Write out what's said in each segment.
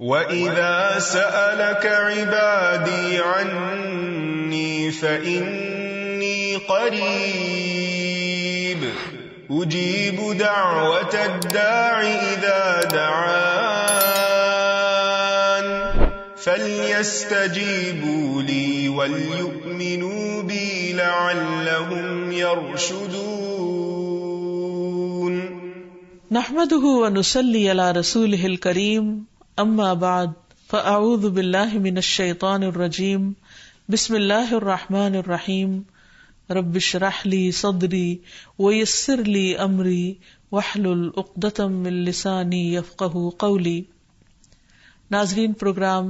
وَإِذَا سَأَلَكَ عِبَادِي عَنِّي فَإِنِّي قَرِيبٌ أُجِيبُ دَعْوَةَ الدَّاعِ إِذَا دَعَانِ فَلْيَسْتَجِيبُوا لِي وَلْيُؤْمِنُوا بِي لَعَلَّهُمْ يَرْشُدُونَ نحمده ونصلي على رسوله الكريم اما بعد فاعوذ باللہ من الشیطان الرجیم بسم اللہ الرحمن الرحیم رب اشرح لی صدری ویسر لی امری واحلل عقدۃ من لسانی یفقہوا قولی۔ ناظرین، پروگرام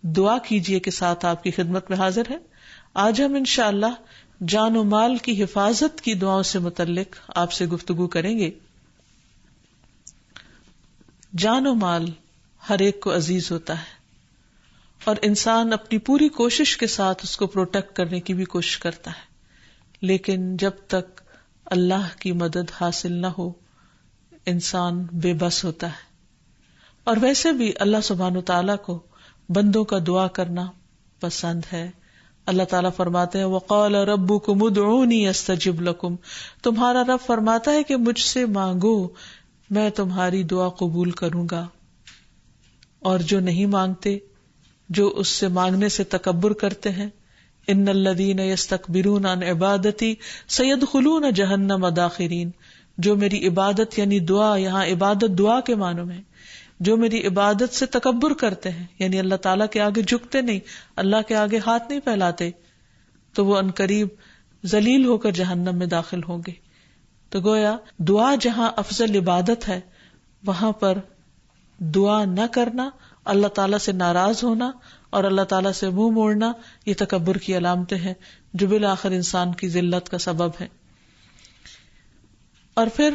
دعا کیجئے کے ساتھ آپ کی خدمت میں حاضر ہے۔ آج ہم انشاءاللہ جان و مال کی حفاظت کی دعاؤں سے متعلق آپ سے گفتگو کریں گے۔ جان و مال ہر ایک کو عزیز ہوتا ہے اور انسان اپنی پوری کوشش کے ساتھ اس کو پروٹیکٹ کرنے کی بھی کوشش کرتا ہے، لیکن جب تک اللہ کی مدد حاصل نہ ہو انسان بے بس ہوتا ہے۔ اور ویسے بھی اللہ سبحانہ وتعالیٰ کو بندوں کا دعا کرنا پسند ہے۔ اللہ تعالیٰ فرماتے ہیں وَقَالَ رَبُّكُمُ ادْعُونِي أَسْتَجِبْ لَكُمْ، تمہارا رب فرماتا ہے کہ مجھ سے مانگو، میں تمہاری دعا قبول کروں گا۔ اور جو نہیں مانگتے، جو اس سے مانگنے سے تکبر کرتے ہیں، ان الذین یستکبرون عن عبادتی سیدخلون جہنم داخرین، جو میری عبادت یعنی دعا، یہاں عبادت دعا کے معنوں میں، جو میری عبادت سے تکبر کرتے ہیں، یعنی اللہ تعالیٰ کے آگے جھکتے نہیں، اللہ کے آگے ہاتھ نہیں پھیلاتے، تو وہ عنقریب ذلیل ہو کر جہنم میں داخل ہوں گے۔ تو گویا دعا جہاں افضل عبادت ہے، وہاں پر دعا نہ کرنا، اللہ تعالیٰ سے ناراض ہونا اور اللہ تعالیٰ سے منہ موڑنا، یہ تکبر کی علامتیں ہیں جو بالآخر انسان کی ذلت کا سبب ہے۔ اور پھر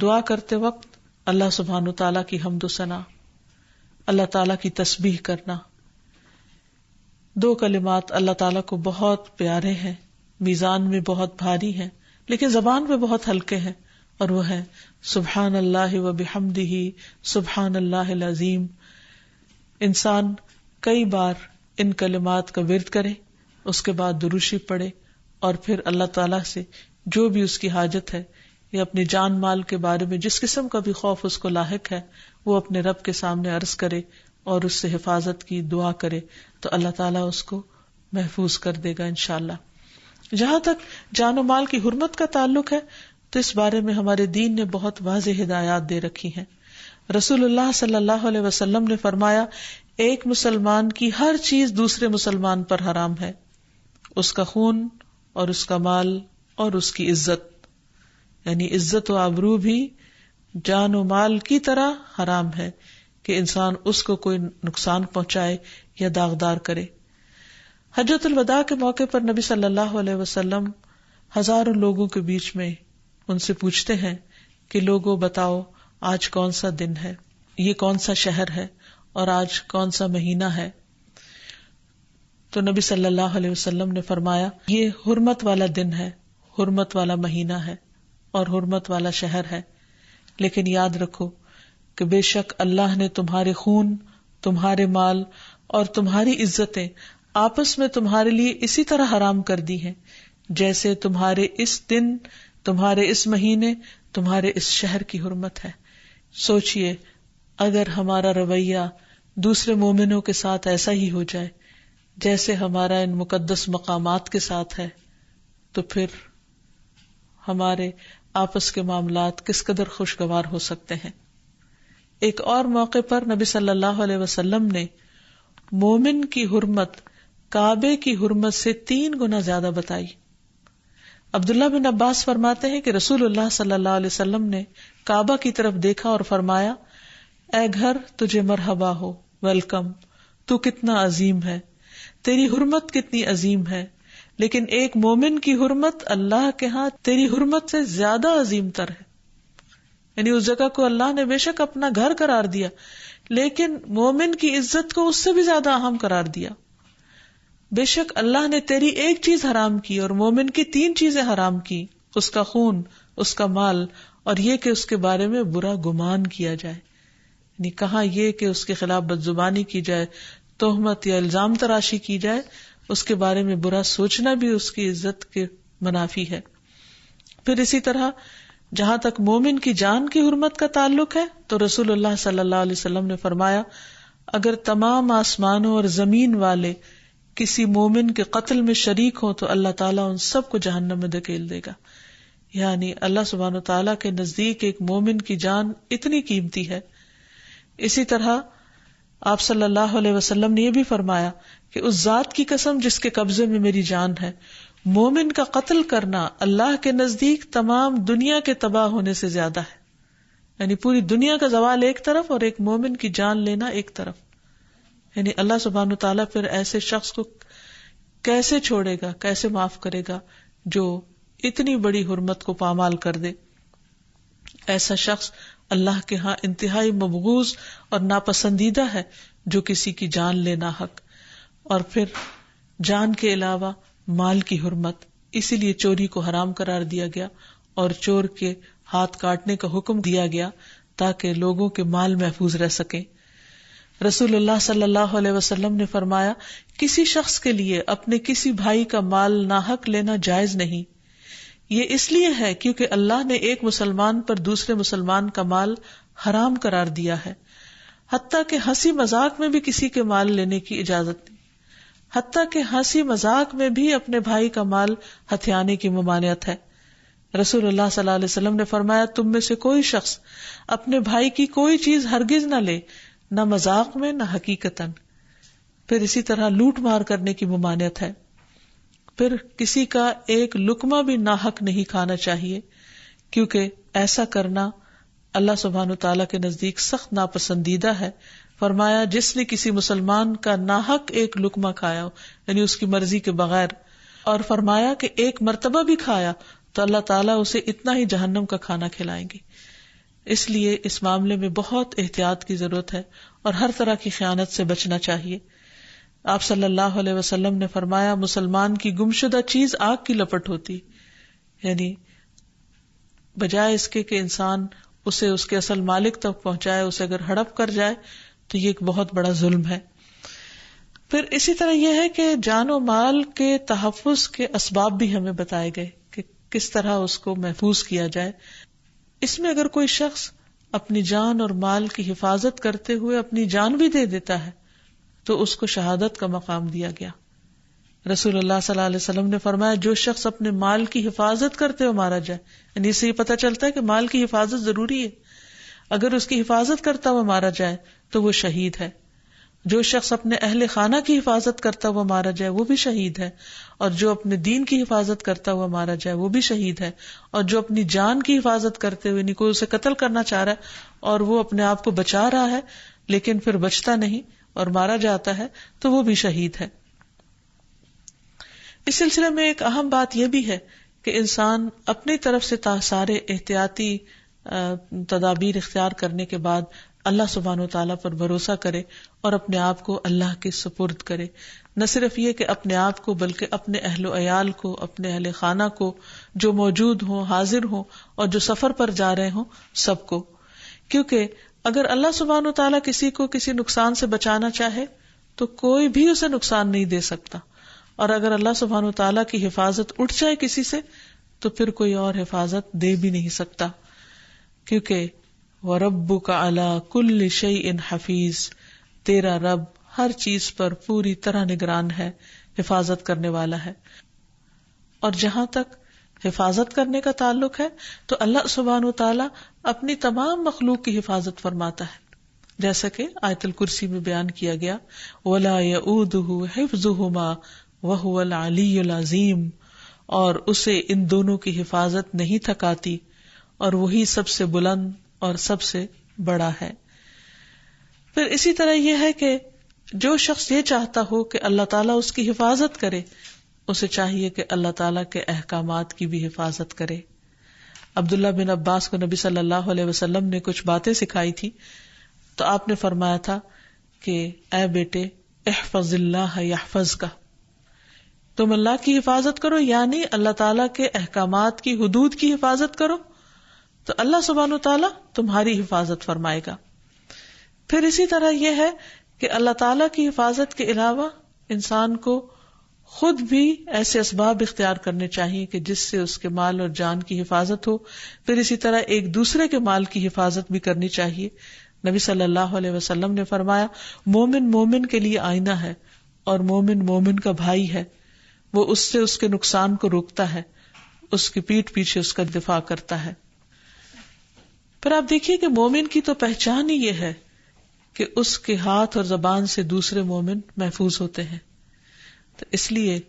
دعا کرتے وقت اللہ سبحانہ تعالیٰ کی حمد و ثنا، اللہ تعالیٰ کی تسبیح کرنا۔ دو کلمات اللہ تعالیٰ کو بہت پیارے ہیں، میزان میں بہت بھاری ہیں، لیکن زبان پہ بہت ہلکے ہیں، اور وہ ہے سبحان اللہ و بحمدہ سبحان اللہ العظیم۔ انسان کئی بار ان کلمات کا ورد کرے، اس کے بعد درودشریف پڑھے، اور پھر اللہ تعالیٰ سے جو بھی اس کی حاجت ہے یا اپنی جان مال کے بارے میں جس قسم کا بھی خوف اس کو لاحق ہے، وہ اپنے رب کے سامنے عرض کرے اور اس سے حفاظت کی دعا کرے، تو اللہ تعالیٰ اس کو محفوظ کر دے گا انشاءاللہ۔ جہاں تک جان و مال کی حرمت کا تعلق ہے تو اس بارے میں ہمارے دین نے بہت واضح ہدایات دے رکھی ہیں۔ رسول اللہ صلی اللہ علیہ وسلم نے فرمایا، ایک مسلمان کی ہر چیز دوسرے مسلمان پر حرام ہے، اس کا خون اور اس کا مال اور اس کی عزت، یعنی عزت و آبرو بھی جان و مال کی طرح حرام ہے کہ انسان اس کو کوئی نقصان پہنچائے یا داغدار کرے۔ حجۃ الوداع کے موقع پر نبی صلی اللہ علیہ وسلم ہزاروں لوگوں کے بیچ میں ان سے پوچھتے ہیں کہ لوگوں بتاؤ آج کون سا دن ہے، یہ کون سا شہر ہے، اور آج کون سا مہینہ ہے؟ تو نبی صلی اللہ علیہ وسلم نے فرمایا یہ حرمت والا دن ہے، حرمت والا مہینہ ہے اور حرمت والا شہر ہے، لیکن یاد رکھو کہ بے شک اللہ نے تمہارے خون، تمہارے مال اور تمہاری عزتیں آپس میں تمہارے لیے اسی طرح حرام کر دی ہیں جیسے تمہارے اس دن، تمہارے اس مہینے، تمہارے اس شہر کی حرمت ہے۔ سوچئے اگر ہمارا رویہ دوسرے مومنوں کے ساتھ ایسا ہی ہو جائے جیسے ہمارا ان مقدس مقامات کے ساتھ ہے، تو پھر ہمارے آپس کے معاملات کس قدر خوشگوار ہو سکتے ہیں۔ ایک اور موقع پر نبی صلی اللہ علیہ وسلم نے مومن کی حرمت کعبے کی حرمت سے 3 گنا زیادہ بتائی۔ عبداللہ بن عباس فرماتے ہیں کہ رسول اللہ صلی اللہ علیہ وسلم نے کعبہ کی طرف دیکھا اور فرمایا، اے گھر تجھے مرحبا ہو، ویلکم، تو کتنا عظیم ہے، تیری حرمت کتنی عظیم ہے، لیکن ایک مومن کی حرمت اللہ کے ہاں تیری حرمت سے زیادہ عظیم تر ہے۔ یعنی اس جگہ کو اللہ نے بے شک اپنا گھر قرار دیا، لیکن مومن کی عزت کو اس سے بھی زیادہ اہم قرار دیا۔ بے شک اللہ نے تیری ایک چیز حرام کی اور مومن کی 3 چیزیں حرام کی، اس کا خون، اس کا مال، اور یہ کہ اس کے بارے میں برا گمان کیا جائے۔ یعنی کہاں یہ کہ اس کے خلاف بدزبانی کی جائے، تہمت یا الزام تراشی کی جائے، اس کے بارے میں برا سوچنا بھی اس کی عزت کے منافی ہے۔ پھر اسی طرح جہاں تک مومن کی جان کی حرمت کا تعلق ہے تو رسول اللہ صلی اللہ علیہ وسلم نے فرمایا، اگر تمام آسمانوں اور زمین والے کسی مومن کے قتل میں شریک ہوں تو اللہ تعالیٰ ان سب کو جہنم میں دھکیل دے گا۔ یعنی اللہ سبحانہ وتعالیٰ کے نزدیک ایک مومن کی جان اتنی قیمتی ہے۔ اسی طرح آپ صلی اللہ علیہ وسلم نے یہ بھی فرمایا کہ اس ذات کی قسم جس کے قبضے میں میری جان ہے، مومن کا قتل کرنا اللہ کے نزدیک تمام دنیا کے تباہ ہونے سے زیادہ ہے۔ یعنی پوری دنیا کا زوال ایک طرف اور ایک مومن کی جان لینا ایک طرف۔ یعنی اللہ سبحانہ تعالیٰ پھر ایسے شخص کو کیسے چھوڑے گا، کیسے معاف کرے گا جو اتنی بڑی حرمت کو پامال کر دے۔ ایسا شخص اللہ کے ہاں انتہائی مبغوض اور ناپسندیدہ ہے جو کسی کی جان لے ناحق۔ اور پھر جان کے علاوہ مال کی حرمت، اسی لیے چوری کو حرام قرار دیا گیا اور چور کے ہاتھ کاٹنے کا حکم دیا گیا تاکہ لوگوں کے مال محفوظ رہ سکیں۔ رسول اللہ صلی اللہ علیہ وسلم نے فرمایا، کسی شخص کے لیے اپنے کسی بھائی کا مال ناحق لینا جائز نہیں۔ یہ اس لیے ہے کیونکہ اللہ نے ایک مسلمان پر دوسرے مسلمان کا مال حرام قرار دیا ہے، حتیٰ کہ ہنسی مذاق میں بھی کسی کے مال لینے کی اجازت نہیں، حتیٰ کہ ہنسی مذاق میں بھی اپنے بھائی کا مال ہتھیانے کی ممانعت ہے۔ رسول اللہ صلی اللہ علیہ وسلم نے فرمایا، تم میں سے کوئی شخص اپنے بھائی کی کوئی چیز ہرگز نہ لے، نہ مذاق میں نہ حقیقتاً۔ پھر اسی طرح لوٹ مار کرنے کی ممانعت ہے۔ پھر کسی کا ایک لقمہ بھی ناحق نہیں کھانا چاہیے، کیونکہ ایسا کرنا اللہ سبحانہ تعالیٰ کے نزدیک سخت ناپسندیدہ ہے۔ فرمایا، جس نے کسی مسلمان کا ناحق ایک لقمہ کھایا ہو، یعنی اس کی مرضی کے بغیر، اور فرمایا کہ ایک مرتبہ بھی کھایا تو اللہ تعالیٰ اسے اتنا ہی جہنم کا کھانا کھلائیں گے۔ اس لیے اس معاملے میں بہت احتیاط کی ضرورت ہے اور ہر طرح کی خیانت سے بچنا چاہیے۔ آپ صلی اللہ علیہ وسلم نے فرمایا، مسلمان کی گمشدہ چیز آگ کی لپٹ ہوتی، یعنی بجائے اس کے کہ انسان اسے اس کے اصل مالک تک پہنچائے، اسے اگر ہڑپ کر جائے تو یہ ایک بہت بڑا ظلم ہے۔ پھر اسی طرح یہ ہے کہ جان و مال کے تحفظ کے اسباب بھی ہمیں بتائے گئے کہ کس طرح اس کو محفوظ کیا جائے۔ اس میں اگر کوئی شخص اپنی جان اور مال کی حفاظت کرتے ہوئے اپنی جان بھی دے دیتا ہے تو اس کو شہادت کا مقام دیا گیا۔ رسول اللہ صلی اللہ علیہ وسلم نے فرمایا، جو شخص اپنے مال کی حفاظت کرتے ہوئے مارا جائے، یعنی اس سے یہ پتہ چلتا ہے کہ مال کی حفاظت ضروری ہے، اگر اس کی حفاظت کرتا ہوا مارا جائے تو وہ شہید ہے۔ جو شخص اپنے اہل خانہ کی حفاظت کرتا ہوا مارا جائے وہ بھی شہید ہے، اور جو اپنے دین کی حفاظت کرتا ہوا مارا جائے وہ بھی شہید ہے، اور جو اپنی جان کی حفاظت کرتے ہوئے، یعنی کوئی اسے قتل کرنا چاہ رہا ہے اور وہ اپنے آپ کو بچا رہا ہے لیکن پھر بچتا نہیں اور مارا جاتا ہے تو وہ بھی شہید ہے۔ اس سلسلے میں ایک اہم بات یہ بھی ہے کہ انسان اپنی طرف سے سارے احتیاطی تدابیر اختیار کرنے کے بعد اللہ سبحانہ وتعالیٰ پر بھروسہ کرے اور اپنے آپ کو اللہ کے سپرد کرے۔ نہ صرف یہ کہ اپنے آپ کو بلکہ اپنے اہل و عیال کو، اپنے اہل خانہ کو، جو موجود ہوں، حاضر ہوں اور جو سفر پر جا رہے ہوں، سب کو۔ کیونکہ اگر اللہ سبحانہ وتعالیٰ کسی کو کسی نقصان سے بچانا چاہے تو کوئی بھی اسے نقصان نہیں دے سکتا، اور اگر اللہ سبحانہ وتعالیٰ کی حفاظت اٹھ جائے کسی سے تو پھر کوئی اور حفاظت دے بھی نہیں سکتا، کیونکہ وَرَبُّكَ عَلَى كُلِّ شَيْءٍ حَفِيظٌ، تیرا رب ہر چیز پر پوری طرح نگران ہے، حفاظت کرنے والا ہے۔ اور جہاں تک حفاظت کرنے کا تعلق ہے تو اللہ سبحانہ وتعالیٰ اپنی تمام مخلوق کی حفاظت فرماتا ہے، جیسا کہ آیت الکرسی میں بیان کیا گیا، وَلَا يَئُودُهُ حِفْظُهُمَا وَهُوَ الْعَلِيُّ الْعَظِيمُ، اور اسے ان دونوں کی حفاظت نہیں تھکاتی اور وہی سب سے بلند اور سب سے بڑا ہے۔ پھر اسی طرح یہ ہے کہ جو شخص یہ چاہتا ہو کہ اللہ تعالیٰ اس کی حفاظت کرے، اسے چاہیے کہ اللہ تعالیٰ کے احکامات کی بھی حفاظت کرے۔ عبداللہ بن عباس کو نبی صلی اللہ علیہ وسلم نے کچھ باتیں سکھائی تھی تو آپ نے فرمایا تھا کہ اے بیٹے، احفظ اللہ یحفظک، تم اللہ کی حفاظت کرو، یعنی اللہ تعالیٰ کے احکامات کی، حدود کی حفاظت کرو تو اللہ سبحانہ و تعالیٰ تمہاری حفاظت فرمائے گا۔ پھر اسی طرح یہ ہے کہ اللہ تعالیٰ کی حفاظت کے علاوہ انسان کو خود بھی ایسے اسباب اختیار کرنے چاہیے کہ جس سے اس کے مال اور جان کی حفاظت ہو. پھر اسی طرح ایک دوسرے کے مال کی حفاظت بھی کرنی چاہیے. نبی صلی اللہ علیہ وسلم نے فرمایا مومن مومن کے لیے آئینہ ہے اور مومن مومن کا بھائی ہے. وہ اس سے اس کے نقصان کو روکتا ہے, اس کی پیٹھ پیچھے اس کا دفاع کرتا ہے. پھر آپ دیکھیے کہ مومن کی تو پہچان ہی یہ ہے کہ اس کے ہاتھ اور زبان سے دوسرے مومن محفوظ ہوتے ہیں. تو اس لیے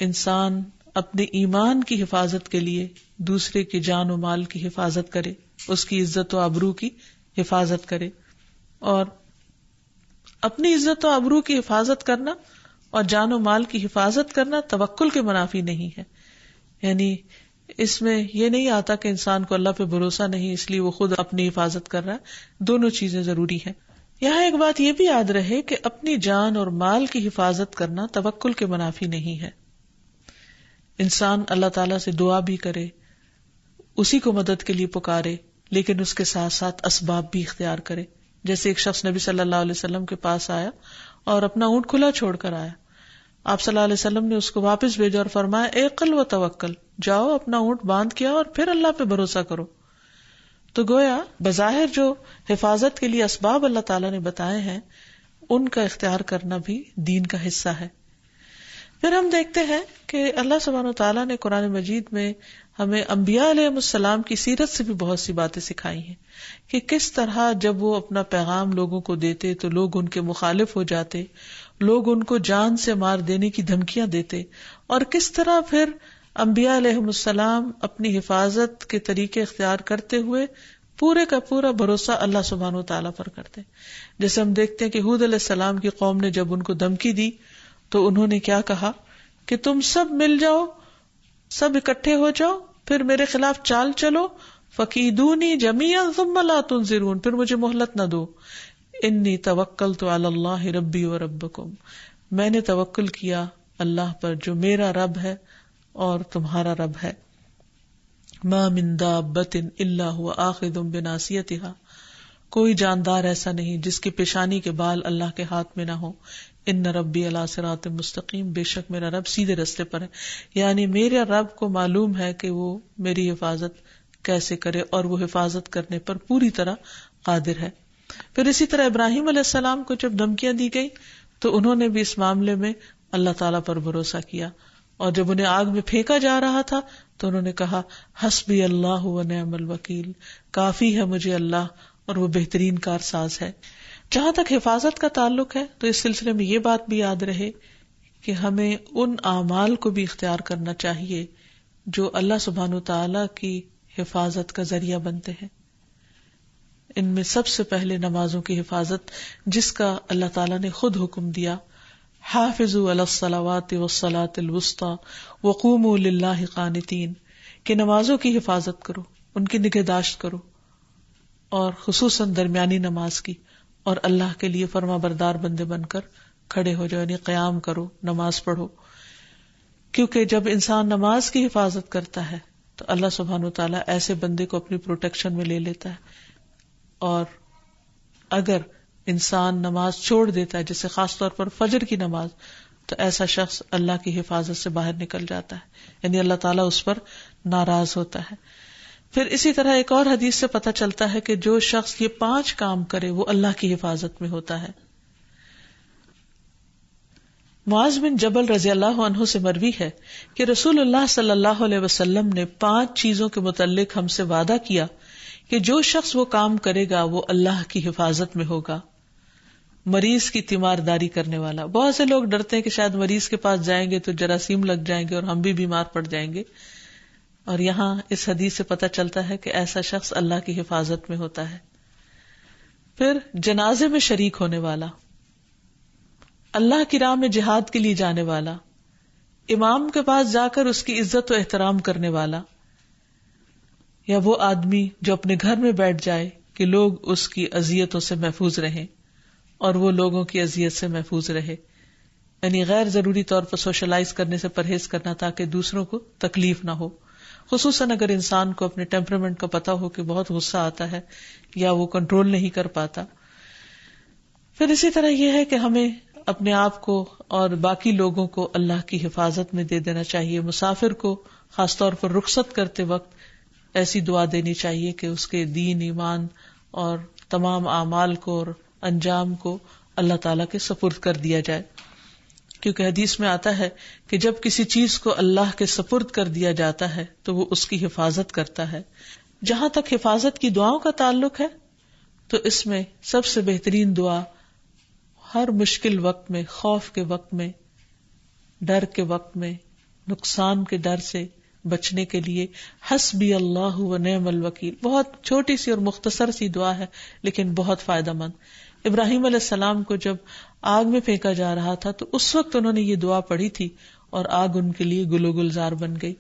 انسان اپنے ایمان کی حفاظت کے لیے دوسرے کی جان و مال کی حفاظت کرے, اس کی عزت و آبرو کی حفاظت کرے. اور اپنی عزت و آبرو کی حفاظت کرنا اور جان و مال کی حفاظت کرنا توکل کے منافی نہیں ہے. یعنی اس میں یہ نہیں آتا کہ انسان کو اللہ پہ بھروسہ نہیں اس لیے وہ خود اپنی حفاظت کر رہا ہے. دونوں چیزیں ضروری ہیں. یہاں ایک بات یہ بھی یاد رہے کہ اپنی جان اور مال کی حفاظت کرنا توکل کے منافی نہیں ہے. انسان اللہ تعالیٰ سے دعا بھی کرے, اسی کو مدد کے لیے پکارے, لیکن اس کے ساتھ ساتھ اسباب بھی اختیار کرے. جیسے ایک شخص نبی صلی اللہ علیہ وسلم کے پاس آیا اور اپنا اونٹ کھلا چھوڑ کر آیا. آپ صلی اللہ علیہ وسلم نے اس کو واپس بھیجا اور فرمایا اقل و توکل, جاؤ اپنا اونٹ باندھ کیا اور پھر اللہ پہ بھروسہ کرو. تو گویا بظاہر جو حفاظت کے لیے اسباب اللہ تعالیٰ نے بتائے ہیں ان کا اختیار کرنا بھی دین کا حصہ ہے. پھر ہم دیکھتے ہیں کہ اللہ سبحانہ وتعالیٰ نے قرآن مجید میں ہمیں انبیاء علیہ السلام کی سیرت سے بھی بہت سی باتیں سکھائی ہیں کہ کس طرح جب وہ اپنا پیغام لوگوں کو دیتے تو لوگ ان کے مخالف ہو جاتے, لوگ ان کو جان سے مار دینے کی دھمکیاں دیتے, اور کس طرح پھر انبیاء علیہ السلام اپنی حفاظت کے طریقے اختیار کرتے ہوئے پورے کا پورا بھروسہ اللہ سبحانہ وتعالیٰ پر کرتے. جیسے ہم دیکھتے ہیں کہ ہود علیہ السلام کی قوم نے جب ان کو دھمکی دی تو انہوں نے کیا کہا کہ تم سب مل جاؤ, سب اکٹھے ہو جاؤ, پھر میرے خلاف چال چلو, فکیدونی جمیعا ثم لا تنظرون, پھر مجھے مہلت نہ دو, انی توکلت علی اللہ ربی و ربکم, میں نے توکل کیا اللہ پر جو میرا رب ہے اور تمہارا رب ہے. ما من دابۃ الا هو آخذ بناصیتها, کوئی جاندار ایسا نہیں جس کی پیشانی کے بال اللہ کے ہاتھ میں نہ ہو. ان ربی علی صراط مستقیم, بے شک میرا رب سیدھے رستے پر ہے. یعنی میرے رب کو معلوم ہے کہ وہ میری حفاظت کیسے کرے اور وہ حفاظت کرنے پر پوری طرح قادر ہے. پھر اسی طرح ابراہیم علیہ السلام کو جب دھمکیاں دی گئی تو انہوں نے بھی اس معاملے میں اللہ تعالیٰ پر بھروسہ کیا, اور جب انہیں آگ میں پھینکا جا رہا تھا تو انہوں نے کہا حسبی اللہ و نعم الوکیل, کافی ہے مجھے اللہ اور وہ بہترین کارساز ہے. جہاں تک حفاظت کا تعلق ہے تو اس سلسلے میں یہ بات بھی یاد رہے کہ ہمیں ان اعمال کو بھی اختیار کرنا چاہیے جو اللہ سبحانہ وتعالی کی حفاظت کا ذریعہ بنتے ہیں. ان میں سب سے پہلے نمازوں کی حفاظت, جس کا اللہ تعالیٰ نے خود حکم دیا, حافظوا علی الصلوات والصلاۃ الوسطی وقوموا للہ قانتین, کہ نمازوں کی حفاظت کرو, ان کی نگہداشت کرو, اور خصوصاً درمیانی نماز کی, اور اللہ کے لیے فرما بردار بندے بن کر کھڑے ہو جاؤ, یعنی قیام کرو, نماز پڑھو. کیونکہ جب انسان نماز کی حفاظت کرتا ہے تو اللہ سبحانہ وتعالیٰ ایسے بندے کو اپنی پروٹیکشن میں لے لیتا ہے. اور اگر انسان نماز چھوڑ دیتا ہے, جیسے خاص طور پر فجر کی نماز, تو ایسا شخص اللہ کی حفاظت سے باہر نکل جاتا ہے, یعنی اللہ تعالیٰ اس پر ناراض ہوتا ہے. پھر اسی طرح ایک اور حدیث سے پتہ چلتا ہے کہ جو شخص یہ 5 کام کرے وہ اللہ کی حفاظت میں ہوتا ہے. معاذ بن جبل رضی اللہ عنہ سے مروی ہے کہ رسول اللہ صلی اللہ علیہ وسلم نے 5 چیزوں کے متعلق ہم سے وعدہ کیا کہ جو شخص وہ کام کرے گا وہ اللہ کی حفاظت میں ہوگا. مریض کی تیمارداری کرنے والا, بہت سے لوگ ڈرتے ہیں کہ شاید مریض کے پاس جائیں گے تو جراثیم لگ جائیں گے اور ہم بھی بیمار پڑ جائیں گے, اور یہاں اس حدیث سے پتہ چلتا ہے کہ ایسا شخص اللہ کی حفاظت میں ہوتا ہے. پھر جنازے میں شریک ہونے والا, اللہ کی راہ میں جہاد کے لیے جانے والا, امام کے پاس جا کر اس کی عزت و احترام کرنے والا, یا وہ آدمی جو اپنے گھر میں بیٹھ جائے کہ لوگ اس کی اذیتوں سے محفوظ رہیں اور وہ لوگوں کی اذیت سے محفوظ رہے, یعنی غیر ضروری طور پر سوشلائز کرنے سے پرہیز کرنا تاکہ دوسروں کو تکلیف نہ ہو. خصوصاً اگر انسان کو اپنے ٹیمپرامنٹ کا پتہ ہو کہ بہت غصہ آتا ہے یا وہ کنٹرول نہیں کر پاتا. پھر اسی طرح یہ ہے کہ ہمیں اپنے آپ کو اور باقی لوگوں کو اللہ کی حفاظت میں دے دینا چاہیے. مسافر کو خاص طور پر رخصت کرتے وقت ایسی دعا دینی چاہیے کہ اس کے دین، ایمان اور تمام اعمال کو اور انجام کو اللہ تعالیٰ کے سپرد کر دیا جائے. کیونکہ حدیث میں آتا ہے کہ جب کسی چیز کو اللہ کے سپرد کر دیا جاتا ہے تو وہ اس کی حفاظت کرتا ہے. جہاں تک حفاظت کی دعاؤں کا تعلق ہے تو اس میں سب سے بہترین دعا ہر مشکل وقت میں، خوف کے وقت میں، ڈر کے وقت میں، نقصان کے ڈر سے بچنے کے لیے حسبی اللہ و نعم الوکیل. بہت چھوٹی سی اور مختصر سی دعا ہے لیکن بہت فائدہ مند. ابراہیم علیہ السلام کو جب آگ میں پھینکا جا رہا تھا تو اس وقت انہوں نے یہ دعا پڑھی تھی اور آگ ان کے لیے گلو گلزار بن گئی.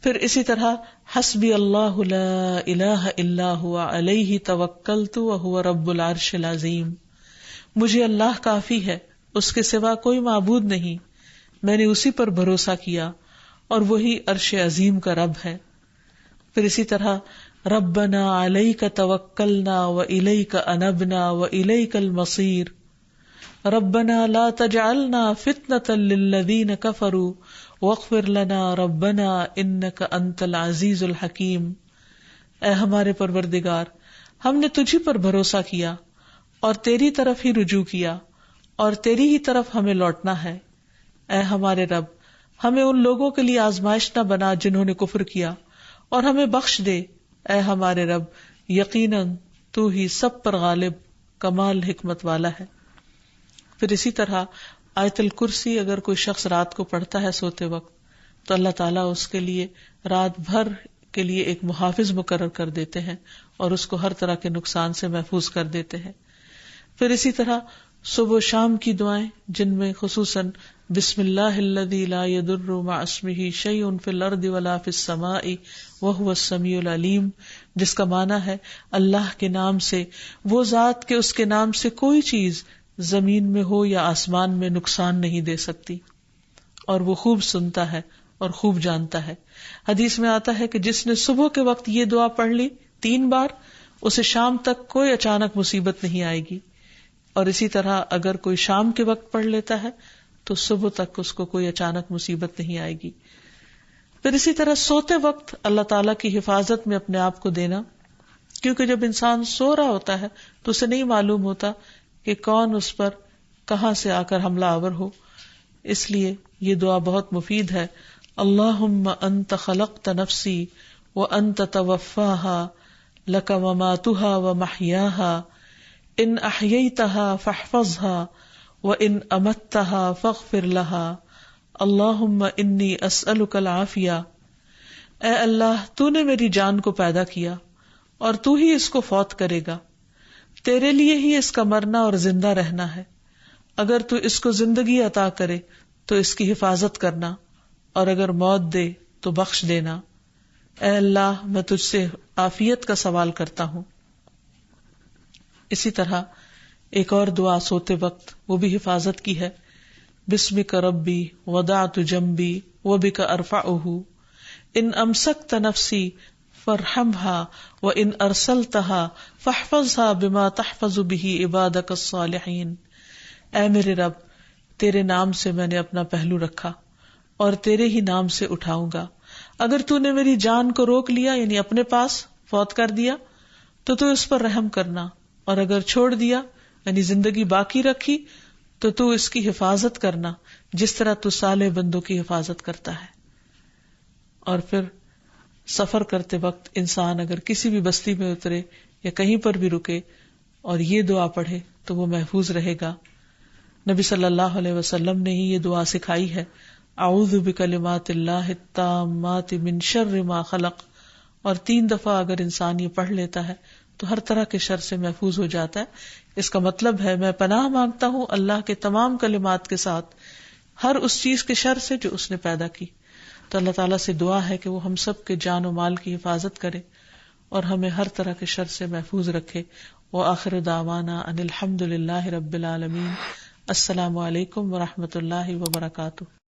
پھر اسی طرح حسبی اللہ لا الہ الا هو علیہ توکلت وہو رب العرش العظیم. مجھے اللہ کافی ہے، اس کے سوا کوئی معبود نہیں، میں نے اسی پر بھروسہ کیا اور وہی عرش عظیم کا رب ہے. پھر اسی طرح ربنا علیک توکلنا والیک انبنا والیک المصیر. ربنا لا تجعلنا فتنة للذین کفروا واغفر لنا ربنا انک انت العزیز الحکیم. اے ہمارے پروردگار، ہم نے تجھی پر بھروسہ کیا اور تیری طرف ہی رجوع کیا اور تیری ہی طرف ہمیں لوٹنا ہے. اے ہمارے رب، ہمیں ان لوگوں کے لیے آزمائش نہ بنا جنہوں نے کفر کیا اور ہمیں بخش دے. اے ہمارے رب، یقیناً تو ہی سب پر غالب، کمال حکمت والا ہے. پھر اسی طرح آیت الکرسی اگر کوئی شخص رات کو پڑھتا ہے سوتے وقت تو اللہ تعالیٰ اس کے لیے رات بھر کے لیے ایک محافظ مقرر کر دیتے ہیں اور اس کو ہر طرح کے نقصان سے محفوظ کر دیتے ہیں. پھر اسی طرح صبح و شام کی دعائیں جن میں خصوصاً بسم اللہ الذی لا یضر مع اسمہ شیء فی الارض ولا فی السماء وہو السمیع العلیم، جس کا معنی ہے اللہ کے نام سے، وہ ذات کہ اس کے نام سے کوئی چیز زمین میں ہو یا آسمان میں نقصان نہیں دے سکتی اور وہ خوب سنتا ہے اور خوب جانتا ہے. حدیث میں آتا ہے کہ جس نے صبح کے وقت یہ دعا پڑھ لی 3 بار، اسے شام تک کوئی اچانک مصیبت نہیں آئے گی. اور اسی طرح اگر کوئی شام کے وقت پڑھ لیتا ہے تو صبح تک اس کو کوئی اچانک مصیبت نہیں آئے گی. پھر اسی طرح سوتے وقت اللہ تعالیٰ کی حفاظت میں اپنے آپ کو دینا، کیونکہ جب انسان سو رہا ہوتا ہے تو اسے نہیں معلوم ہوتا کہ کون اس پر کہاں سے آ کر حملہ آور ہو. اس لیے یہ دعا بہت مفید ہے. اللہم انت خلقت نفسی وانت توفاها لک مماتها ومحیاها ان احییتها فاحفظها وان امتها فاغفر لها اللہم انی اسألک العافیہ. اے اللہ، تو نے میری جان کو پیدا کیا اور تو ہی اس کو فوت کرے گا. تیرے لیے ہی اس کا مرنا اور زندہ رہنا ہے. اگر تو اس کو زندگی عطا کرے تو اس کی حفاظت کرنا اور اگر موت دے تو بخش دینا. اے اللہ، میں تجھ سے عافیت کا سوال کرتا ہوں. اسی طرح ایک اور دعا سوتے وقت وہ بھی حفاظت کی ہے. بسمک ربی وضعت جنبی وبک ارفعہ ان امسکت نفسی فارحمها وان ارسلتها فاحفظها بما تحفظ به عبادك الصالحین. اے میرے رب، تیرے نام سے میں نے اپنا پہلو رکھا اور تیرے ہی نام سے اٹھاؤں گا. اگر تو نے میری جان کو روک لیا یعنی اپنے پاس فوت کر دیا تو تو اس پر رحم کرنا، اور اگر چھوڑ دیا یعنی زندگی باقی رکھی تو تو اس کی حفاظت کرنا جس طرح تو صالح بندوں کی حفاظت کرتا ہے. اور پھر سفر کرتے وقت انسان اگر کسی بھی بستی میں اترے یا کہیں پر بھی رکے اور یہ دعا پڑھے تو وہ محفوظ رہے گا. نبی صلی اللہ علیہ وسلم نے ہی یہ دعا سکھائی ہے، اعوذ بکلمات اللہ التامات من شر ما خلق. اور 3 دفعہ اگر انسان یہ پڑھ لیتا ہے تو ہر طرح کے شر سے محفوظ ہو جاتا ہے. اس کا مطلب ہے میں پناہ مانگتا ہوں اللہ کے تمام کلمات کے ساتھ ہر اس چیز کے شر سے جو اس نے پیدا کی. تو اللہ تعالیٰ سے دعا ہے کہ وہ ہم سب کے جان و مال کی حفاظت کرے اور ہمیں ہر طرح کے شر سے محفوظ رکھے. وآخر دعوانا ان الحمد للہ رب العالمین. السلام علیکم ورحمۃ اللہ وبرکاتہ.